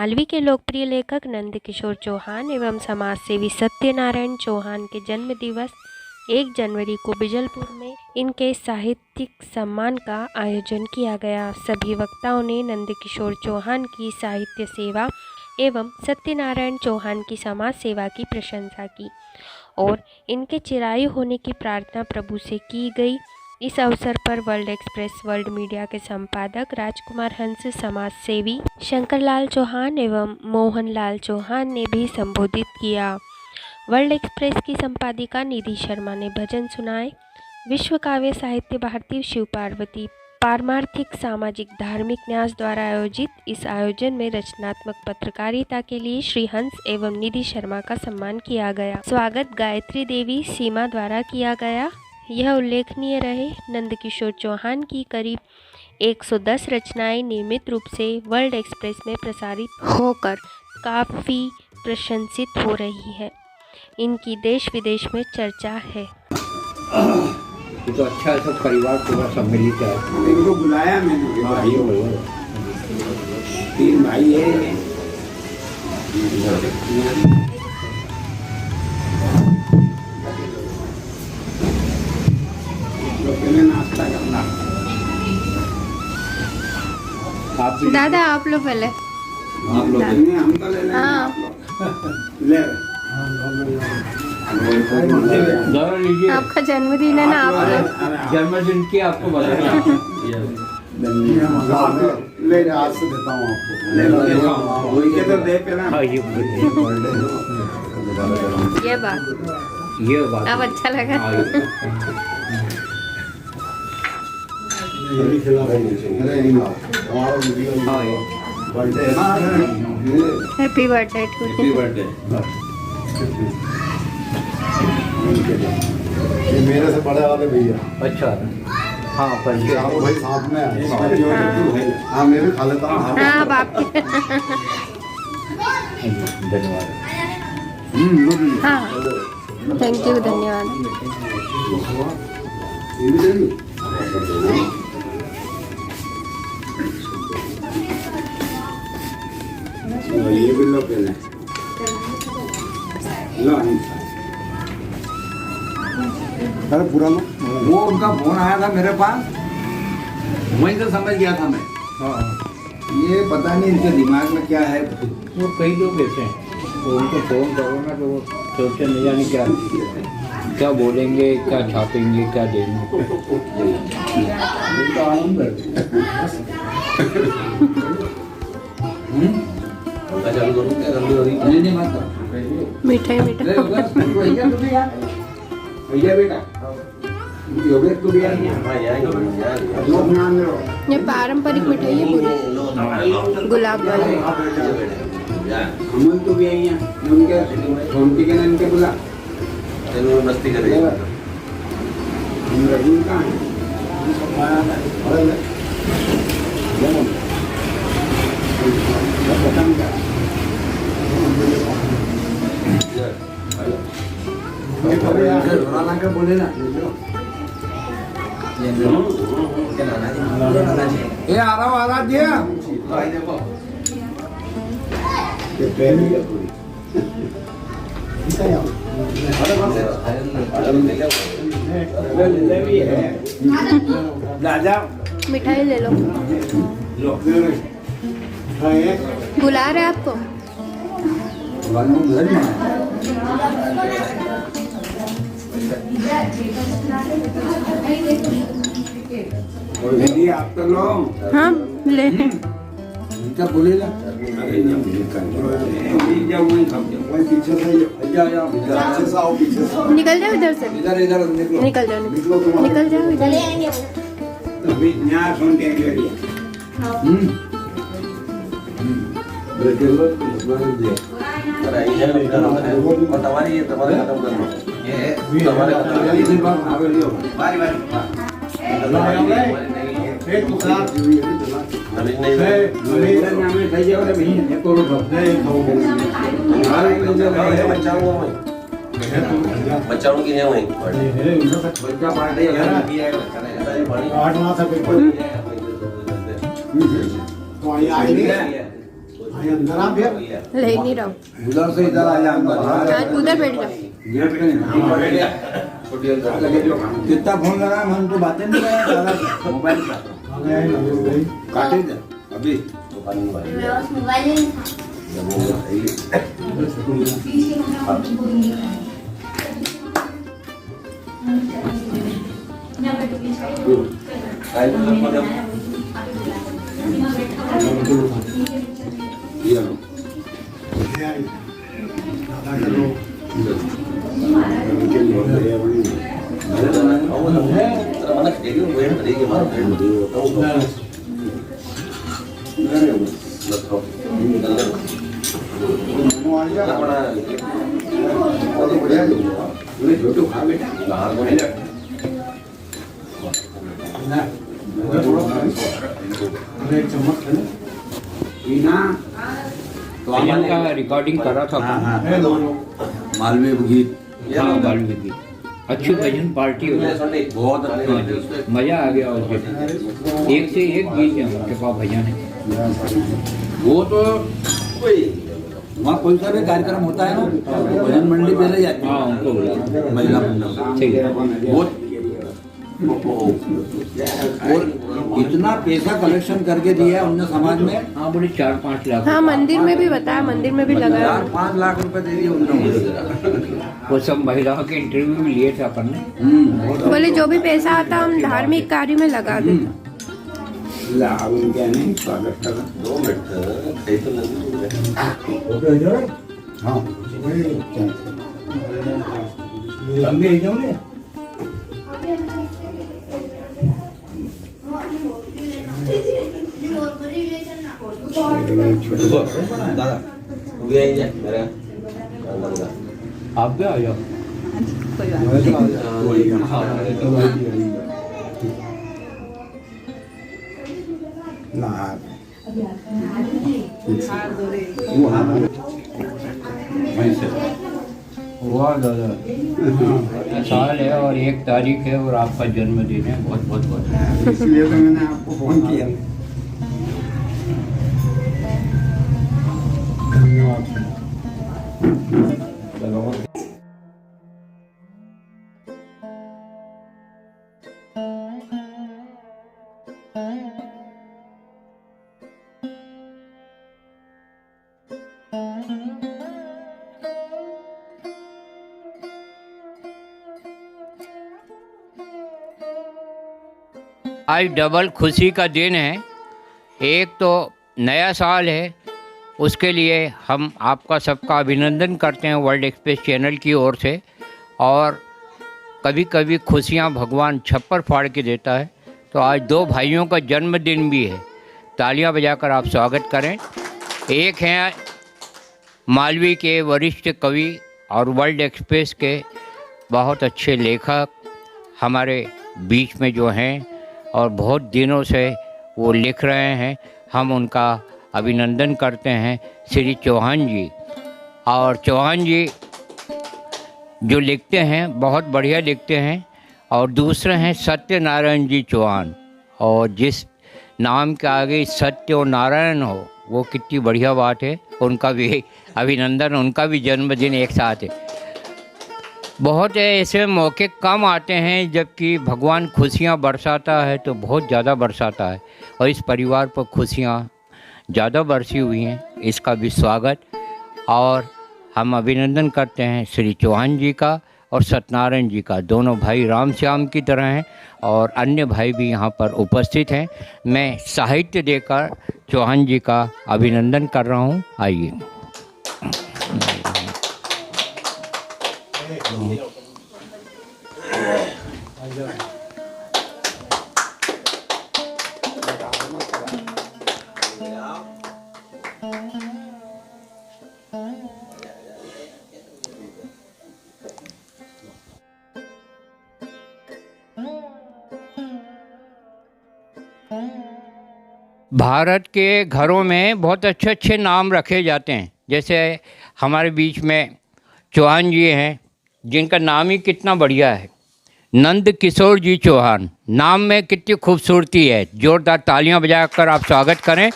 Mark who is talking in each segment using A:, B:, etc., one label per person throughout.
A: मालवी के लोकप्रिय लेखक नंदकिशोर चौहान एवं समाजसेवी सत्यनारायण चौहान के जन्म दिवस 1 जनवरी को बिजलपुर में इनके साहित्यिक सम्मान का आयोजन किया गया। सभी वक्ताओं ने नंदकिशोर चौहान की साहित्य सेवा एवं सत्यनारायण चौहान की समाज सेवा की प्रशंसा की और इनके चिरायु होने की प्रार्थना प्रभु से की गई। इस अवसर पर वर्ल्ड एक्सप्रेस वर्ल्ड मीडिया के संपादक राजकुमार हंस, समाज सेवी शंकरलाल चौहान एवं मोहनलाल चौहान ने भी संबोधित किया। वर्ल्ड एक्सप्रेस की संपादिका निधि शर्मा ने भजन सुनाए। विश्व काव्य साहित्य भारती शिव पार्वती पारमार्थिक सामाजिक धार्मिक न्यास द्वारा आयोजित इस आयोजन में रचनात्मक पत्रकारिता के लिए श्री हंस एवं निधि शर्मा का सम्मान किया गया। स्वागत गायत्री देवी सीमा द्वारा किया गया। यह उल्लेखनीय रहे, नंदकिशोर चौहान की करीब 110 रचनाएं नियमित रूप से वर्ल्ड एक्सप्रेस में प्रसारित होकर काफ़ी प्रशंसित हो रही है। इनकी देश विदेश में चर्चा है।
B: तो अच्छा सब परिवार पूरा सम्मिलित है।
C: इनको बुलाया मैंने, भाइयों 3 भाई है। नाश्ता करना।
D: दादा आप लोग पहले।
C: आप लोग हम तो ले लेंगे।
D: हाँ।
C: ले
B: लीजिए।
D: आपका जन्मदिन है ना, आप लोग
B: जन्मदिन की आपको बताया।
C: ले आज से देता हूँ आपको। ले के तो दे पे ना।
D: ये बात अब अच्छा लगा। हैप्पी बर्थडे टू
E: ये मेरे से बड़े वाले भैया।
B: अच्छा, हाँ
E: चारों भाई साथ में हैं। हाँ मैं भी खा लेता हूँ।
D: हाँ आपके
B: धन्यवाद।
D: हाँ थैंक यू, धन्यवाद।
C: ये भी लो पहले। लो
E: अरे पूरा लो।
C: वो उनका फोन आया था मेरे पास, वहीं से समझ गया था मैं। ये पता नहीं इनके दिमाग में क्या है।
B: वो कई लोग ऐसे हैं, वो उनको फोन करो ना तो वो सोचते नहीं जाने क्या बोलेंगे, क्या छापेंगे, क्या देंगे।
D: मिठाई
C: भैया बेटा
D: ये पारंपरिक मिठाई है पूरी, गुलाब वाली।
C: अमन तो भी आई हैं, उनके छोटी के ना इनके बुला मस्ती करेंगे। हम रहीम कहाँ हैं? बोले ना ये आ रहा दिया
D: मिठाई ले लो। बुला रहे आपको।
C: आप तो लो।
D: हाँ ले।
C: क्या बोलेगा? अरे पीछे से आओ, पीछे से
D: निकल जाओ इधर से।
C: इधर
D: निकल जाओ इधर।
C: अभी यहाँ सुन के तुम्हारे खत्म करना बच्चाओं की है वहीं बच्चा पार्टी
E: अंदर आ फिर
D: ले नहीं रहा हूँ।
E: उधर से इधर आ जा अंदर
D: उधर बैठ जाओ।
E: कितना फोन लगा हम तो बातें नहीं कर रहे मोबाइल काटे दे अभी
B: भजन का रिकॉर्डिंग करा था
E: मालवीय गीत
B: हाँ मालवीय गीत अच्छी भजन पार्टी हो गई
E: बहुत
B: मजा आ गया उसके एक से एक गीत है उनके पास भजन है
E: वो तो वहाँ कोई सा भी कार्यक्रम होता है ना भजन मंडली पहले जाती है
B: हाँ उनको बोला
E: महिला मंडल
B: ठीक है
E: वो और इतना पैसा कलेक्शन करके दिया है उनने समाज में
B: हाँ बोले 4-5 लाख
D: हाँ मंदिर में भी बताया, मंदिर में भी लगाया।
E: 4-5 लाख रुपए दे दिए उन्होंने
B: वो सब महिलाओं के इंटरव्यू भी लिए थे अपन ने
D: बोले जो भी पैसा आता हम धार्मिक कार्य में लगा देते।
E: क्या नहीं स्वागत कर
C: 2 मिनट
E: हाँ
C: दादा वे आइए मेरा
B: आप भी आ जाओ साल है और 1 तारीख है और आपका जन्मदिन है बहुत बहुत बहुत
E: इसलिए तो मैंने आपको फोन किया
B: आज डबल खुशी का दिन है। एक तो नया साल है, उसके लिए हम आपका सबका अभिनंदन करते हैं वर्ल्ड एक्सप्रेस चैनल की ओर से। और कभी कभी खुशियां भगवान छप्पर फाड़ के देता है, तो आज 2 भाइयों का जन्मदिन भी है। तालियां बजाकर आप स्वागत करें। एक हैं मालवी के वरिष्ठ कवि और वर्ल्ड एक्सप्रेस के बहुत अच्छे लेखक हमारे बीच में जो हैं और बहुत दिनों से वो लिख रहे हैं, हम उनका अभिनंदन करते हैं श्री चौहान जी। और चौहान जी जो लिखते हैं बहुत बढ़िया लिखते हैं। और दूसरे हैं सत्यनारायण जी चौहान, और जिस नाम के आगे सत्य और नारायण हो वो कितनी बढ़िया बात है। उनका भी अभिनंदन, उनका भी जन्मदिन एक साथ है। बहुत ऐसे मौके कम आते हैं जबकि भगवान खुशियाँ बरसाता है तो बहुत ज़्यादा बरसाता है, और इस परिवार पर खुशियाँ ज़्यादा बरसी हुई हैं। इसका भी स्वागत और हम अभिनंदन करते हैं श्री चौहान जी का और सत्यनारायण जी का। दोनों भाई राम श्याम की तरह हैं और अन्य भाई भी यहाँ पर उपस्थित हैं। मैं साहित्य देकर चौहान जी का अभिनंदन कर रहा हूँ। आइए। भारत के घरों में बहुत अच्छे अच्छे नाम रखे जाते हैं। जैसे हमारे बीच में चौहान जी हैं जिनका नाम ही कितना बढ़िया है, नंद किशोर जी चौहान। नाम में कितनी खूबसूरती है। जोरदार तालियां बजाकर आप स्वागत करें।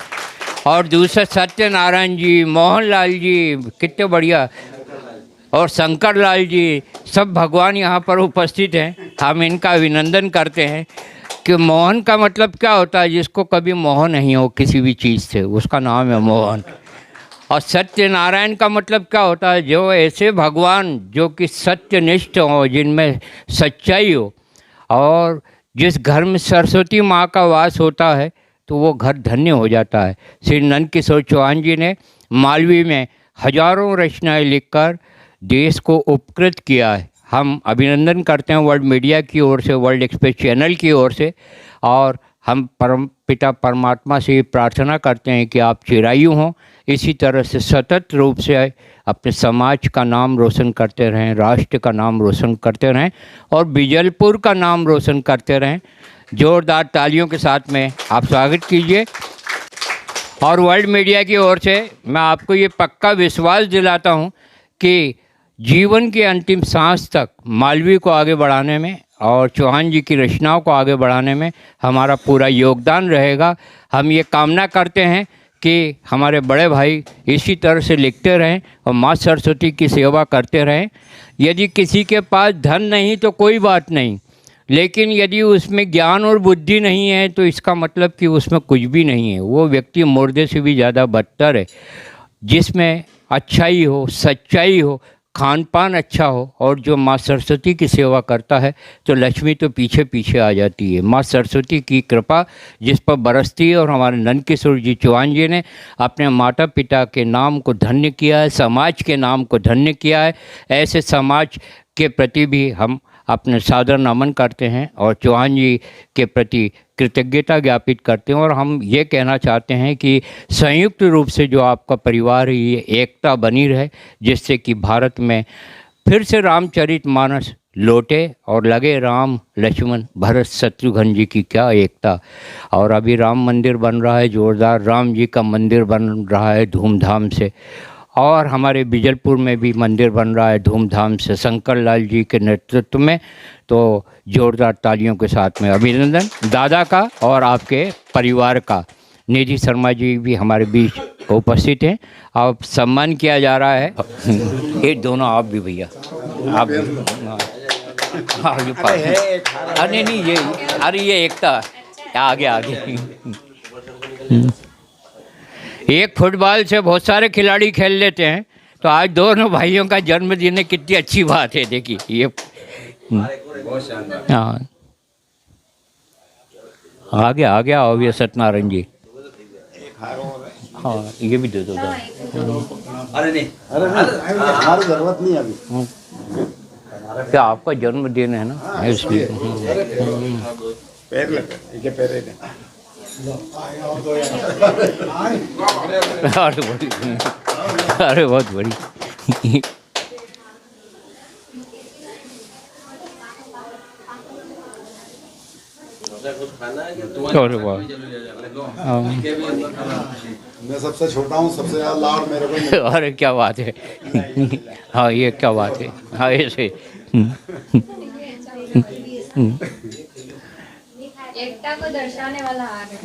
B: और दूसरे सत्यनारायण जी, मोहनलाल जी, कितने बढ़िया, और शंकर लाल जी, सब भगवान यहाँ पर उपस्थित हैं। हम इनका अभिनंदन करते हैं कि मोहन का मतलब क्या होता है, जिसको कभी मोह नहीं हो किसी भी चीज़ से, उसका नाम है मोहन। और सत्यनारायण का मतलब क्या होता है, जो ऐसे भगवान जो कि सत्यनिष्ठ हो, जिनमें सच्चाई हो, और जिस घर में सरस्वती माँ का वास होता है तो वो घर धन्य हो जाता है। श्री नंदकिशोर चौहान जी ने मालवी में हजारों रचनाएं लिखकर देश को उपकृत किया है। हम अभिनंदन करते हैं वर्ल्ड मीडिया की ओर से, वर्ल्ड एक्सप्रेस चैनल की ओर से, और हम परम पिता परमात्मा से प्रार्थना करते हैं कि आप चिरायु हों, इसी तरह से सतत रूप से अपने समाज का नाम रोशन करते रहें, राष्ट्र का नाम रोशन करते रहें और बिजलपुर का नाम रोशन करते रहें। जोरदार तालियों के साथ में आप स्वागत कीजिए। और वर्ल्ड मीडिया की ओर से मैं आपको ये पक्का विश्वास दिलाता हूँ कि जीवन के अंतिम सांस तक मालवी को आगे बढ़ाने में और चौहान जी की रचनाओं को आगे बढ़ाने में हमारा पूरा योगदान रहेगा। हम ये कामना करते हैं कि हमारे बड़े भाई इसी तरह से लिखते रहें और माँ सरस्वती की सेवा करते रहें। यदि किसी के पास धन नहीं तो कोई बात नहीं, लेकिन यदि उसमें ज्ञान और बुद्धि नहीं है तो इसका मतलब कि उसमें कुछ भी नहीं है। वो व्यक्ति मुर्दे से भी ज़्यादा बदतर है। जिसमें अच्छाई हो, सच्चाई हो, खान पान अच्छा हो, और जो माँ सरस्वती की सेवा करता है तो लक्ष्मी तो पीछे पीछे आ जाती है। माँ सरस्वती की कृपा जिस पर बरसती है, और हमारे नंदकिशोर जी चौहान जी ने अपने माता पिता के नाम को धन्य किया है, समाज के नाम को धन्य किया है। ऐसे समाज के प्रति भी हम अपने सादर नमन करते हैं और चौहान जी के प्रति कृतज्ञता ज्ञापित करते हैं। और हम ये कहना चाहते हैं कि संयुक्त रूप से जो आपका परिवार है, ये एकता बनी रहे, जिससे कि भारत में फिर से रामचरितमानस लौटे और लगे राम लक्ष्मण भरत शत्रुघ्न जी की क्या एकता। और अभी राम मंदिर बन रहा है, जोरदार राम जी का मंदिर बन रहा है धूमधाम से, और हमारे बिजलपुर में भी मंदिर बन रहा है धूमधाम से शंकर लाल जी के नेतृत्व में। तो जोरदार तालियों के साथ में अभिनंदन दादा का और आपके परिवार का। निधि शर्मा जी भी हमारे बीच उपस्थित हैं, अब सम्मान किया जा रहा है। ये दोनों आप भी भैया, आप भी आगे पास। अरे नहीं, ये अरे ये एकता आगे आगे। एक फुटबॉल से बहुत सारे खिलाड़ी खेल लेते हैं, तो आज दोनों भाइयों का जन्मदिन है, कितनी अच्छी बात है। देखिए ये हाँ, आगे आगे आओ भैया सत्यनारायण जी। हाँ ये भी दे दो।
C: अरे नहीं,
E: हमारी जरूरत नहीं अभी।
B: क्या आपका जन्मदिन है ना, इसलिए।
E: पैर लगे, पैर लगे।
B: अरे बड़ी, अरे बहुत बड़ी। अरे वाह,
E: मैं सबसे छोटा हूँ, सबसे ज़्यादा लाड मेरे को।
B: अरे क्या बात है। हाँ ये क्या बात है। हाँ ऐसे
D: एकता को दर्शाने वाला हार है।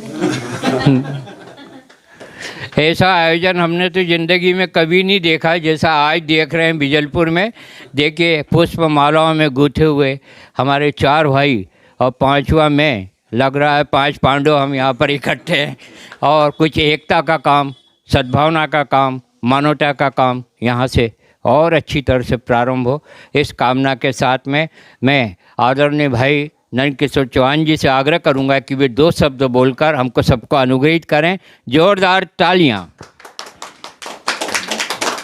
B: ऐसा आयोजन हमने तो ज़िंदगी में कभी नहीं देखा जैसा आज देख रहे हैं बिजलपुर में। देखिए पुष्प मालाओं में गूंथे हुए हमारे 4 भाई और 5वां मैं, लग रहा है 5 पांडव हम यहाँ पर इकट्ठे हैं। और कुछ एकता का काम, सद्भावना का काम, मानवता का काम यहाँ से और अच्छी तरह से प्रारंभ हो, इस कामना के साथ में मैं आदरणीय भाई नंदकिशोर चौहान जी से आग्रह करूंगा कि वे 2 शब्द बोलकर हमको सबको अनुग्रहित करें। जोरदार तालियां।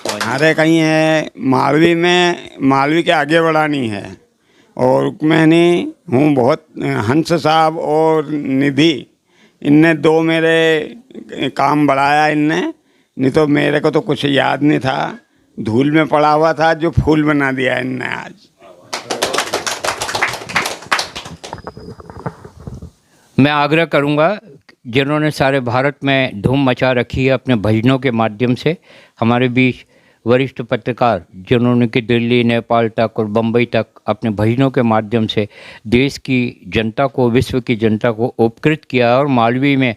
F: हमारे कहीं है मालवी में, मालवी के आगे बढ़ानी है, और मैंने हूँ बहुत हंस साहब और निधि, इनने 2 मेरे काम बढ़ाया इनने, नहीं तो मेरे को तो कुछ याद नहीं था, धूल में पड़ा हुआ था, जो फूल बना दिया इनने आज।
B: मैं आग्रह करूंगा जिन्होंने सारे भारत में धूम मचा रखी है अपने भजनों के माध्यम से, हमारे बीच वरिष्ठ पत्रकार जिन्होंने कि दिल्ली, नेपाल तक और बम्बई तक अपने भजनों के माध्यम से देश की जनता को, विश्व की जनता को उपकृत किया। और मालवी में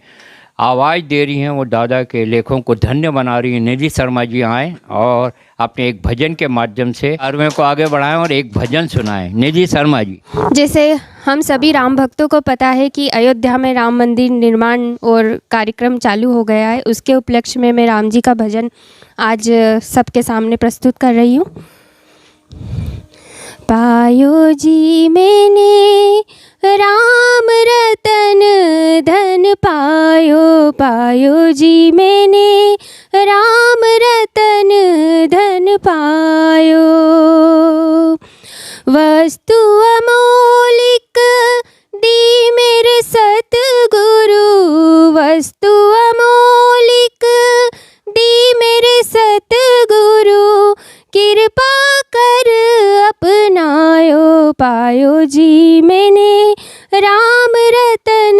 B: आवाज़ दे रही हैं, वो दादा के लेखों को धन्य बना रही हैं। निधि शर्मा जी आएँ और अपने एक भजन के माध्यम से कार्यों को आगे बढ़ाएं और एक भजन सुनाएं। निधि शर्मा जी।
D: जैसे हम सभी राम भक्तों को पता है कि अयोध्या में राम मंदिर निर्माण और कार्यक्रम चालू हो गया है, उसके उपलक्ष्य में मैं राम जी का भजन आज सबके सामने प्रस्तुत कर रही हूँ। पायो जी मैंने राम रतन धन पायो, पायो जी मैंने राम रतन धन पायो। वस्तु अमोलिक दी मेरे सतगुरु, वस्तु अमोलिक दी मेरे सतगुरु, कृपा कर अपनायो। पायो जी मैंने राम रतन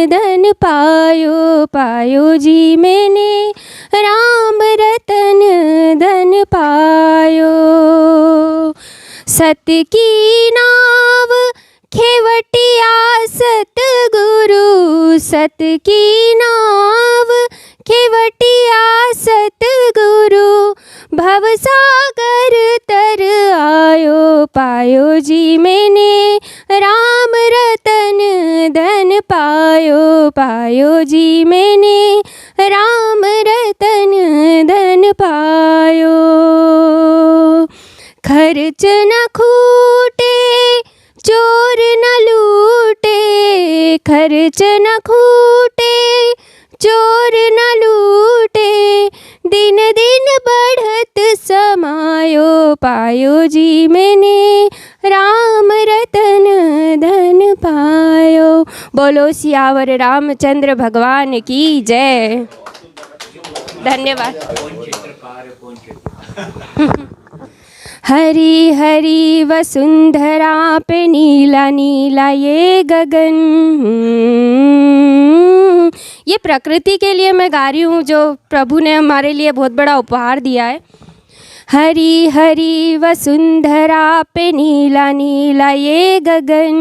D: धन पायो, पायो जी मैंने राम रतन धन पायो। सत की नाव खेवटिया सतगुरु, सत की नाव खेवटिया सतगुरु, भवसागर तर आयो। पायो जी मैंने राम रतन धन पायो, पायो जी मैंने राम रतन धन पायो। खर्च न खूटे चोर न लूटे, खर्च न खूटे चोर न लूटे, दिन दिन बढ़त समायो। पायो जी मैंने राम रतन धन पायो। बोलो सियावर रामचंद्र भगवान की जय। धन्यवाद। हरी हरी वसुंधरा पे नीला नीला ये गगन, ये प्रकृति के लिए मैं गा रही हूँ जो प्रभु ने हमारे लिए बहुत बड़ा उपहार दिया है। हरी हरी वसुंधरा पे नीला नीला ये गगन,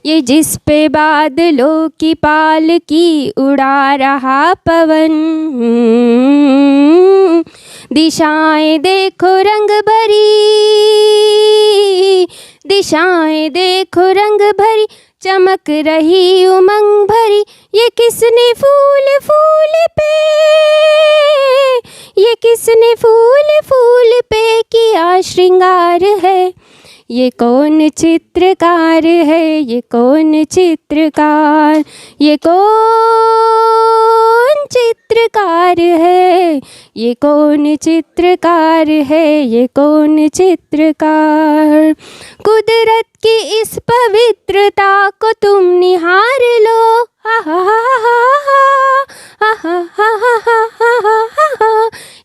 D: ये जिस पे बादलों की पालकी उड़ा रहा पवन। दिशाएं देखो रंग भरी, दिशाएं देखो रंग भरी, चमक रही उमंग भरी। ये किसने फूल फूल पे, ये किसने फूल फूल पे किया श्रृंगार है। ये कौन चित्रकार है, ये कौन चित्रकार, ये कौन चित्रकार है, ये कौन चित्रकार है, ये कौन चित्रकार। कुदरत की इस पवित्रता को तुम निहार लो,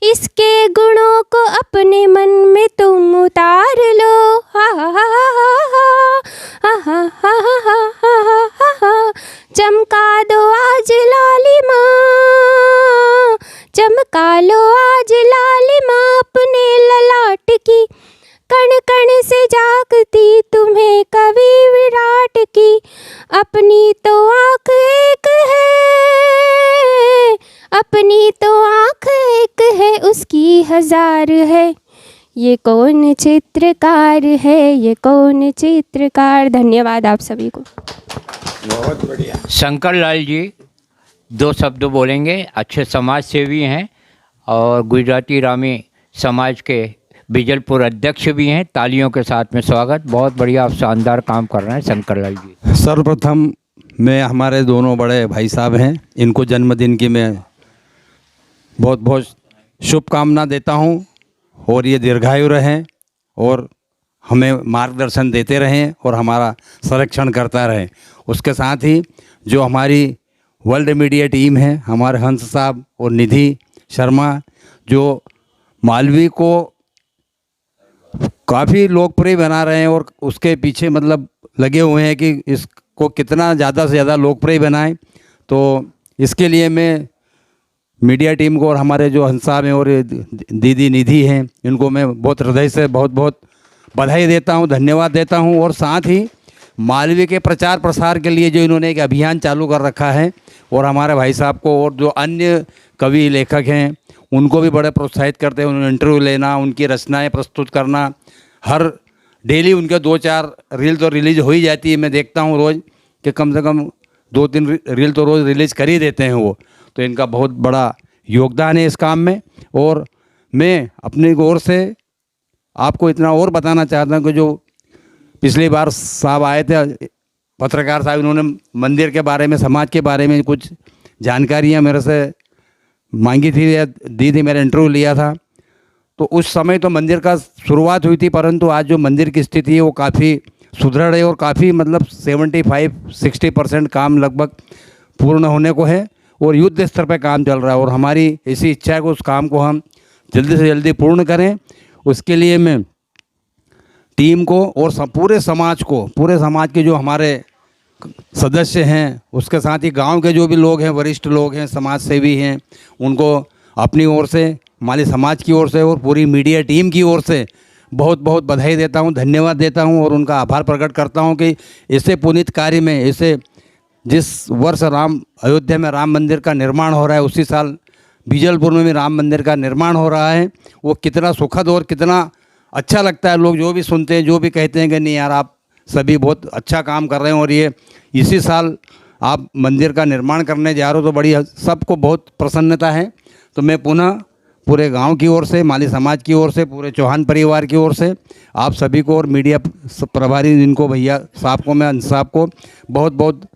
D: इसके गुणों को अपने मन में तुम उतार लो। चमका दो आज लालिमा, चमका लो आज लालिमा अपने ललाट की। कण कण से जागती तुम्हें कवि विराट की। अपनी तो आँख एक है, अपनी तो आँख एक है, उसकी हजार है। ये कौन चित्रकार है, ये कौन चित्रकार। धन्यवाद आप सभी को।
F: बहुत बढ़िया।
B: शंकर लाल जी 2 शब्द बोलेंगे। अच्छे समाज सेवी हैं और गुजराती रामी समाज के बिजलपुर अध्यक्ष भी हैं। तालियों के साथ में स्वागत। बहुत बढ़िया, आप शानदार काम कर रहे हैं शंकर लाल जी।
E: सर्वप्रथम मैं हमारे दोनों बड़े भाई साहब हैं, इनको जन्मदिन की मैं बहुत बहुत शुभकामना देता हूं और ये दीर्घायु रहें और हमें मार्गदर्शन देते रहें और हमारा संरक्षण करता रहें। उसके साथ ही जो हमारी वर्ल्ड मीडिया टीम है, हमारे हंस साहब और निधि शर्मा, जो मालवी को काफ़ी लोकप्रिय बना रहे हैं और उसके पीछे मतलब लगे हुए हैं कि इसको कितना ज़्यादा से ज़्यादा लोकप्रिय बनाएं। तो इसके लिए मैं मीडिया टीम को और हमारे जो हंस साहब हैं और दीदी निधि हैं, इनको मैं बहुत हृदय से बहुत बहुत बधाई देता हूं, धन्यवाद देता हूं। और साथ ही मालवी के प्रचार प्रसार के लिए जो इन्होंने एक अभियान चालू कर रखा है, और हमारे भाई साहब को और जो अन्य कवि लेखक हैं उनको भी बड़े प्रोत्साहित करते हैं। उन्हें इंटरव्यू लेना, उनकी रचनाएं प्रस्तुत करना, हर डेली उनके 2-4 रील तो रिलीज हो ही जाती है। मैं देखता हूँ रोज़ कि कम से कम 2-3 रील तो रोज़ रिलीज़ कर ही देते हैं वो। तो इनका बहुत बड़ा योगदान है इस काम में। और मैं अपनी ओर से आपको इतना और बताना चाहता हूँ कि जो पिछली बार साहब आए थे, पत्रकार साहब, इन्होंने मंदिर के बारे में, समाज के बारे में कुछ जानकारियाँ मेरे से मांगी थी या दी थी, मेरा इंटरव्यू लिया था। तो उस समय तो मंदिर का शुरुआत हुई थी, परंतु आज जो मंदिर की स्थिति है वो काफ़ी सुदृढ़ है और काफ़ी मतलब 75-60% काम लगभग पूर्ण होने को है और युद्ध स्तर पर काम चल रहा है। और हमारी ऐसी इच्छा है कि उस काम को हम जल्दी से जल्दी पूर्ण करें। उसके लिए मैं टीम को और पूरे समाज के जो हमारे सदस्य हैं, उसके साथ ही गांव के जो भी लोग हैं, वरिष्ठ लोग हैं, समाज सेवी हैं, उनको अपनी ओर से, माली समाज की ओर से और पूरी मीडिया टीम की ओर से बहुत बहुत बधाई देता हूं, धन्यवाद देता हूं और उनका आभार प्रकट करता हूं कि ऐसे पुनीत कार्य में, ऐसे जिस वर्ष अयोध्या में राम मंदिर का निर्माण हो रहा है, उसी साल बीजलपुर में भी राम मंदिर का निर्माण हो रहा है। वो कितना सुखद और कितना अच्छा लगता है। लोग जो भी सुनते हैं, जो भी कहते हैं कि नहीं यार, आप सभी बहुत अच्छा काम कर रहे हैं और ये इसी साल आप मंदिर का निर्माण करने जा रहे हो, तो बड़ी सबको बहुत प्रसन्नता है। तो मैं पुनः पूरे गांव की ओर से, माली समाज की ओर से, पूरे चौहान परिवार की ओर से आप सभी को और मीडिया प्रभारी जिनको भैया साहब को, मैं अंश साहब को बहुत बहुत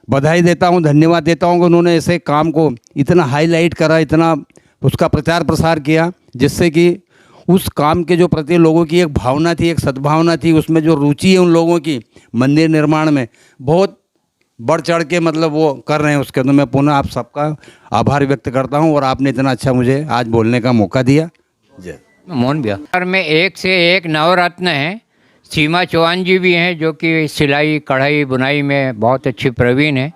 E: बधाई देता हूं, धन्यवाद देता हूं कि उन्होंने ऐसे काम को इतना हाईलाइट करा, इतना उसका प्रचार प्रसार किया, जिससे कि उस काम के जो प्रति लोगों की एक भावना थी, एक सद्भावना थी, उसमें जो रुचि है उन लोगों की मंदिर निर्माण में, बहुत बढ़ चढ़ के मतलब वो कर रहे हैं उसके। तो मैं पुनः आप सबका आभार व्यक्त करता हूं और आपने इतना अच्छा मुझे आज बोलने का मौका दिया। जय
B: मोहन भैया में एक से एक नवरत्न हैं। सीमा चौहान जी भी हैं जो कि सिलाई, कढ़ाई, बुनाई में बहुत अच्छी प्रवीण हैं।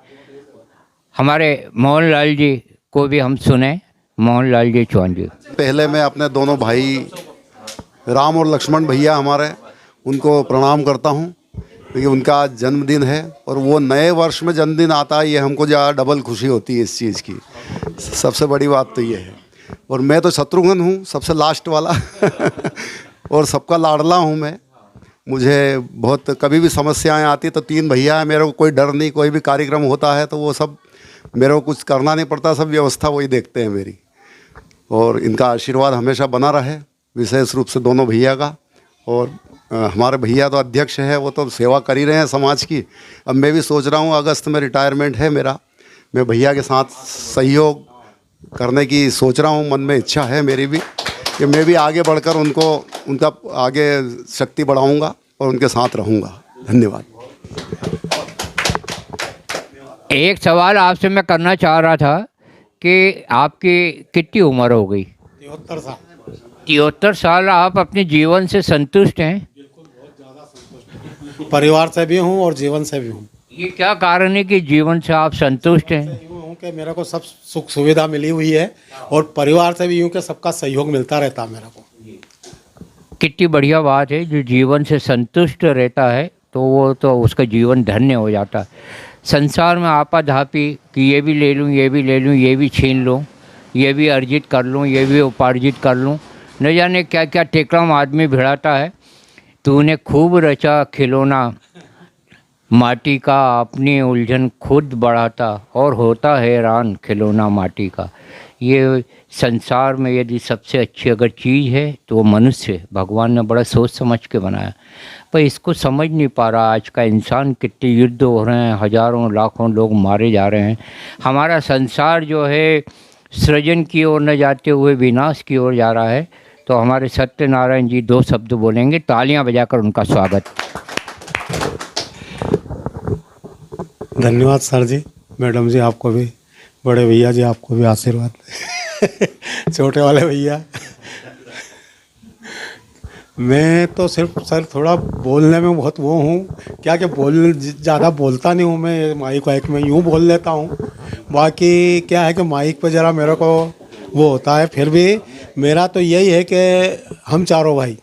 B: हमारे मोहनलाल जी को भी हम सुने। मोहनलाल जी चौहान जी।
G: पहले मैं अपने दोनों भाई राम और लक्ष्मण भैया हमारे, उनको प्रणाम करता हूं, क्योंकि उनका आज जन्मदिन है और वो नए वर्ष में जन्मदिन आता है, ये हमको ज़्यादा डबल खुशी होती है इस चीज़ की। सबसे बड़ी बात तो ये है। और मैं तो शत्रुघ्न हूँ, सबसे लास्ट वाला और सबका लाडला हूँ मैं। मुझे बहुत कभी भी समस्याएं आती तो 3 भैया हैं, मेरे को कोई डर नहीं। कोई भी कार्यक्रम होता है तो वो सब, मेरे को कुछ करना नहीं पड़ता, सब व्यवस्था वही देखते हैं मेरी। और इनका आशीर्वाद हमेशा बना रहे, विशेष रूप से दोनों भैया का। और हमारे भैया तो अध्यक्ष है, वो तो सेवा कर ही रहे हैं समाज की। अब मैं भी सोच रहा हूँ, अगस्त में रिटायरमेंट है मेरा, मैं भैया के साथ सहयोग करने की सोच रहा हूँ। मन में इच्छा है मेरी भी कि मैं भी आगे बढ़कर उनका आगे शक्ति बढ़ाऊँगा और उनके साथ रहूँगा। धन्यवाद।
B: एक सवाल आपसे मैं करना चाह रहा था कि आपकी कितनी उम्र हो गई?
H: 73 साल।
B: 73 साल। आप अपने जीवन से संतुष्ट हैं?
H: बिल्कुल, बहुत ज़्यादा संतुष्ट हूँ। परिवार से भी हूँ और जीवन से भी हूँ।
B: ये क्या कारण है कि जीवन से आप संतुष्ट हैं?
H: यूँ हूँ कि मेरे को सब सुख सुविधा मिली हुई है और परिवार से भी यूँ कि सबका सहयोग मिलता रहता है मेरे को।
B: कितनी बढ़िया बात है। जो जीवन से संतुष्ट रहता है तो वो तो उसका जीवन धन्य हो जाता है। संसार में आपाधापी कि ये भी ले लूँ, ये भी ले लूँ, ये भी छीन लूँ, ये भी अर्जित कर लूँ, ये भी उपार्जित कर लूँ, न जाने क्या क्या टेकड़म आदमी भिड़ाता है। तूने खूब रचा खिलौना माटी का, अपनी उलझन खुद बढ़ाता और होता हैरान खिलौना माटी का। ये संसार में यदि सबसे अच्छी अगर चीज़ है तो वो मनुष्य है। भगवान ने बड़ा सोच समझ के बनाया, पर इसको समझ नहीं पा रहा आज का इंसान। कितने युद्ध हो रहे हैं, हज़ारों लाखों लोग मारे जा रहे हैं। हमारा संसार जो है सृजन की ओर न जाते हुए विनाश की ओर जा रहा है। तो हमारे सत्यनारायण जी 2 शब्द बोलेंगे, तालियां बजाकर उनका स्वागत।
H: धन्यवाद सर जी, मैडम जी आपको भी, बड़े भैया जी आपको भी आशीर्वाद छोटे वाले भैया। मैं तो सिर्फ सर थोड़ा बोलने में बहुत वो हूँ, क्या कि ज़्यादा बोलता नहीं हूँ मैं। माइक वाइक में यूँ बोल लेता हूँ। बाकी क्या है कि माइक पे ज़रा मेरे को वो होता है। फिर भी मेरा तो यही है कि हम चारों भाई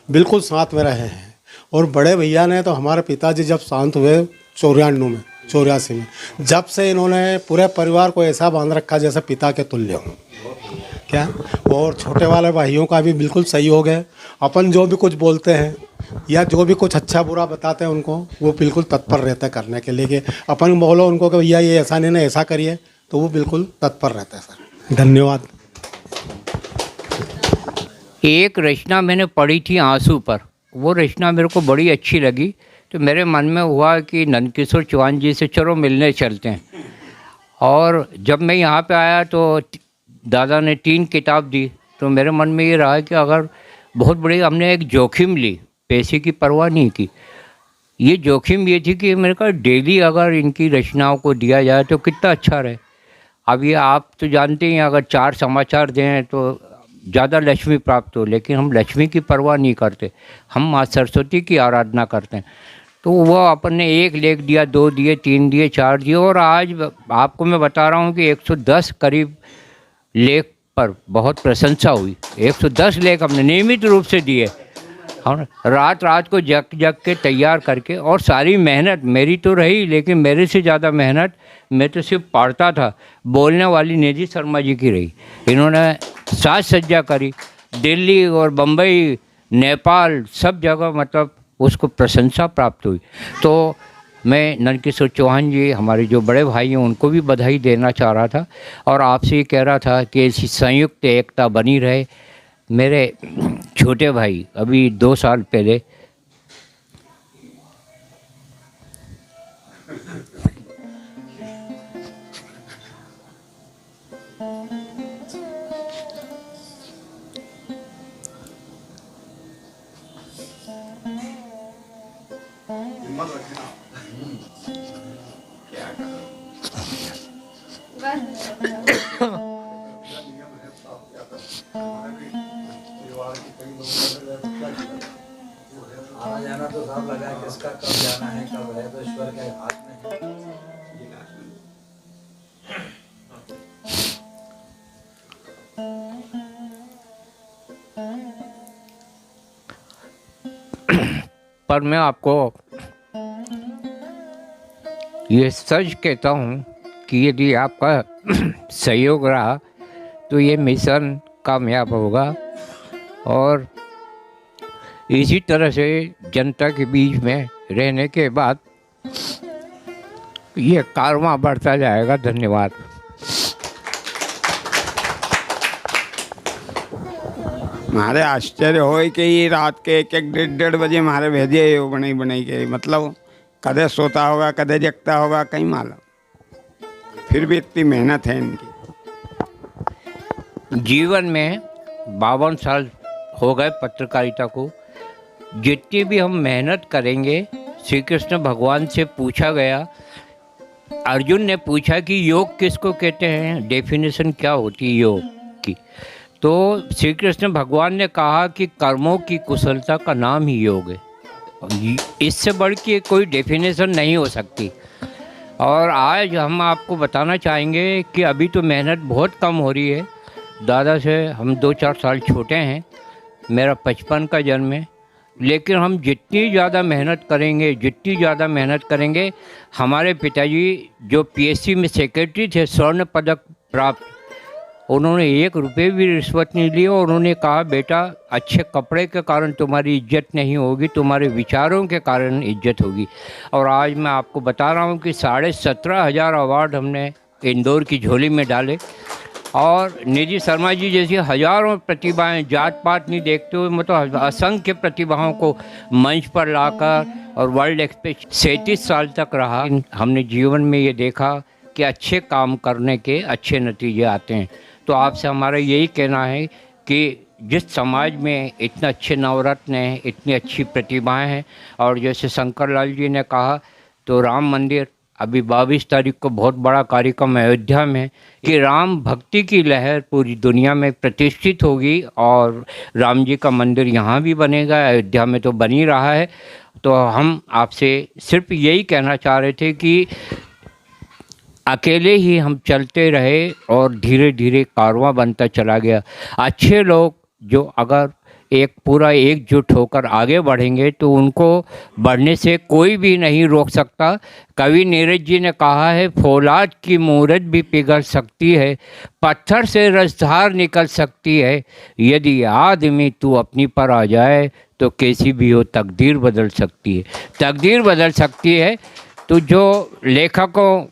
H: बिल्कुल साथ में रहे हैं और बड़े भैया ने तो हमारे पिताजी जब शांत हुए 84 में, जब से इन्होंने पूरे परिवार को ऐसा बांध रखा जैसे पिता के तुल्य हो क्या। और छोटे वाले भाइयों का भी बिल्कुल सही हो गए। अपन जो भी कुछ बोलते हैं या जो भी कुछ अच्छा बुरा बताते हैं उनको, वो बिल्कुल तत्पर रहते हैं करने के लिए। कि अपन बोलो उनको कि भैया ये ऐसा नहीं ना ऐसा करिए, तो वो बिल्कुल तत्पर रहते हैं सर। धन्यवाद।
B: एक रचना मैंने पढ़ी थी आंसू पर, वो रचना मेरे को बड़ी अच्छी लगी, तो मेरे मन में हुआ कि नंदकिशोर चौहान जी से चलो मिलने चलते हैं। और जब मैं यहाँ पे आया तो दादा ने 3 किताब दी, तो मेरे मन में ये रहा कि अगर बहुत बड़ी हमने एक जोखिम ली, पैसे की परवाह नहीं की। ये जोखिम ये थी कि मेरे को डेली अगर इनकी रचनाओं को दिया जाए तो कितना अच्छा रहे। अब ये आप तो जानते हैं अगर 4 समाचार दें तो ज़्यादा लक्ष्मी प्राप्त हो, लेकिन हम लक्ष्मी की परवाह नहीं करते, हम माँ सरस्वती की आराधना करते हैं। तो वो अपन ने 1 लेख दिया, 2 दिए, 3 दिए, 4 दिए, और आज आपको मैं बता रहा हूँ कि 110 करीब लेख पर बहुत प्रशंसा हुई। 110 लेख हमने नियमित रूप से दिए, हम रात को जग के तैयार करके। और सारी मेहनत मेरी तो रही, लेकिन मेरे से ज़्यादा मेहनत मैं तो सिर्फ पढ़ता था, बोलने वाली निधि शर्मा जी की रही। इन्होंने साज सज्जा करी, दिल्ली और बम्बई, नेपाल, सब जगह मतलब उसको प्रशंसा प्राप्त हुई। तो मैं नंदकिशोर चौहान जी, हमारे जो बड़े भाई हैं, उनको भी बधाई देना चाह रहा था और आपसे ये कह रहा था कि ऐसी संयुक्त एकता बनी रहे। मेरे छोटे भाई अभी 2 साल पहले पर मैं आपको ये सच कहता हूँ कि यदि आपका सहयोग रहा तो ये मिशन कामयाब होगा। और इसी तरह से जनता के बीच में रहने के बाद ये कारवां बढ़ता जाएगा। धन्यवाद।
F: मारे आश्चर्य हो कि ये रात के 1-1, 1:30 बजे मारे भेजे हो बनाई के, मतलब कदे सोता होगा कदे जगता होगा कहीं मालूम, फिर भी इतनी मेहनत है इनकी।
B: जीवन में 52 साल हो गए पत्रकारिता को। जितनी भी हम मेहनत करेंगे, श्री कृष्ण भगवान से पूछा गया, अर्जुन ने पूछा कि योग किसको कहते हैं, डेफिनेशन क्या होती है योग की, तो श्री कृष्ण भगवान ने कहा कि कर्मों की कुशलता का नाम ही योग है। इससे बढ़ के कोई डेफिनेशन नहीं हो सकती। और आज हम आपको बताना चाहेंगे कि अभी तो मेहनत बहुत कम हो रही है। दादा से हम 2-4 साल छोटे हैं, मेरा 55 का जन्म है, लेकिन हम जितनी ज़्यादा मेहनत करेंगे, हमारे पिताजी जो पीएससी में सेक्रेटरी थे, स्वर्ण पदक प्राप्त, उन्होंने 1 रुपये भी रिश्वत नहीं ली और उन्होंने कहा बेटा अच्छे कपड़े के कारण तुम्हारी इज्जत नहीं होगी, तुम्हारे विचारों के कारण इज्जत होगी। और आज मैं आपको बता रहा हूँ कि 17,500 अवार्ड हमने इंदौर की झोली में डाले। और निधि शर्मा जी जैसी हज़ारों प्रतिभाएं, जात पात नहीं देखते हुए मतलब असंख्य प्रतिभाओं को मंच पर लाकर, और वर्ल्ड एक्सप्रेस 37 साल तक रहा। हमने जीवन में ये देखा कि अच्छे काम करने के अच्छे नतीजे आते हैं। तो आपसे हमारा यही कहना है कि जिस समाज में इतने अच्छे नवरत्न हैं, इतनी अच्छी प्रतिभाएं हैं, और जैसे शंकर लाल जी ने कहा, तो राम मंदिर अभी 22 तारीख को बहुत बड़ा कार्यक्रम अयोध्या में कि राम भक्ति की लहर पूरी दुनिया में प्रतिष्ठित होगी और राम जी का मंदिर यहाँ भी बनेगा, अयोध्या में तो बन ही रहा है। तो हम आपसे सिर्फ यही कहना चाह रहे थे कि अकेले ही हम चलते रहे और धीरे धीरे कारवां बनता चला गया। अच्छे लोग जो अगर एक पूरा एकजुट होकर आगे बढ़ेंगे तो उनको बढ़ने से कोई भी नहीं रोक सकता। कवि नीरज जी ने कहा है, फौलाद की मूरत भी पिघल सकती है, पत्थर से रसधार निकल सकती है, यदि आदमी तू अपनी पर आ जाए तो कैसी भी हो तकदीर बदल सकती है। तकदीर बदल सकती है। तो जो लेखकों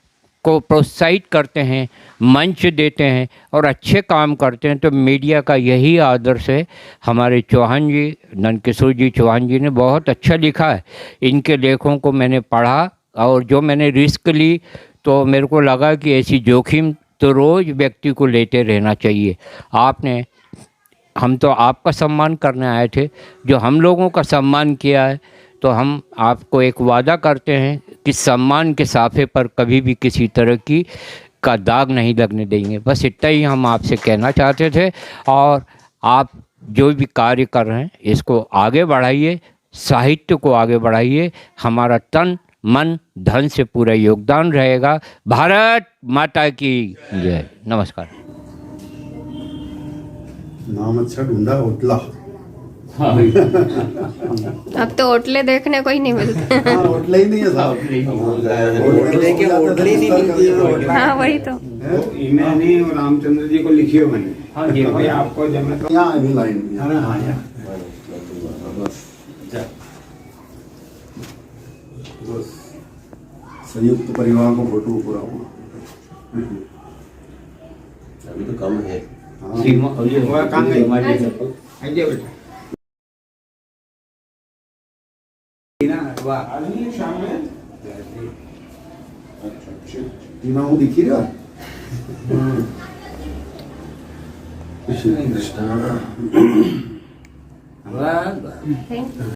B: को प्रोत्साहित करते हैं, मंच देते हैं और अच्छे काम करते हैं, तो मीडिया का यही आदर्श है। हमारे चौहान जी, नंदकिशोर जी चौहान जी ने बहुत अच्छा लिखा है। इनके लेखों को मैंने पढ़ा और जो मैंने रिस्क ली तो मेरे को लगा कि ऐसी जोखिम तो रोज़ व्यक्ति को लेते रहना चाहिए। हम तो आपका सम्मान करने आए थे, जो हम लोगों का सम्मान किया है, तो हम आपको एक वादा करते हैं कि सम्मान के साफे पर कभी भी किसी तरह का दाग नहीं लगने देंगे। बस इतना ही हम आपसे कहना चाहते थे। और आप जो भी कार्य कर रहे हैं इसको आगे बढ़ाइए, साहित्य को आगे बढ़ाइए। हमारा तन मन धन से पूरा योगदान रहेगा। भारत माता की जय। नमस्कार।
G: नाम अच्छा ढूंढा, ओटला।
D: अब तो ओटले देखने को ही नहीं मिलते।
G: हाँ, ओटला ही नहीं है साहब। ओटले नहीं मिलती है।
D: हाँ वही तो।
F: इन्हें नहीं, रामचंद्र जी को लिखी हो मैंने। हाँ जी, भाई आपको जब मैं तो
G: यहाँ है लाइन।
F: अरे हाँ यार,
G: बस संयुक्त परिवार को फोटो पूरा हुआ।
C: अभी तो कम है।
G: हाँ।
F: वो कहाँ गई? आइए बेटा। शाम में
G: टीना वो दिखी रहा।
C: कृष्णा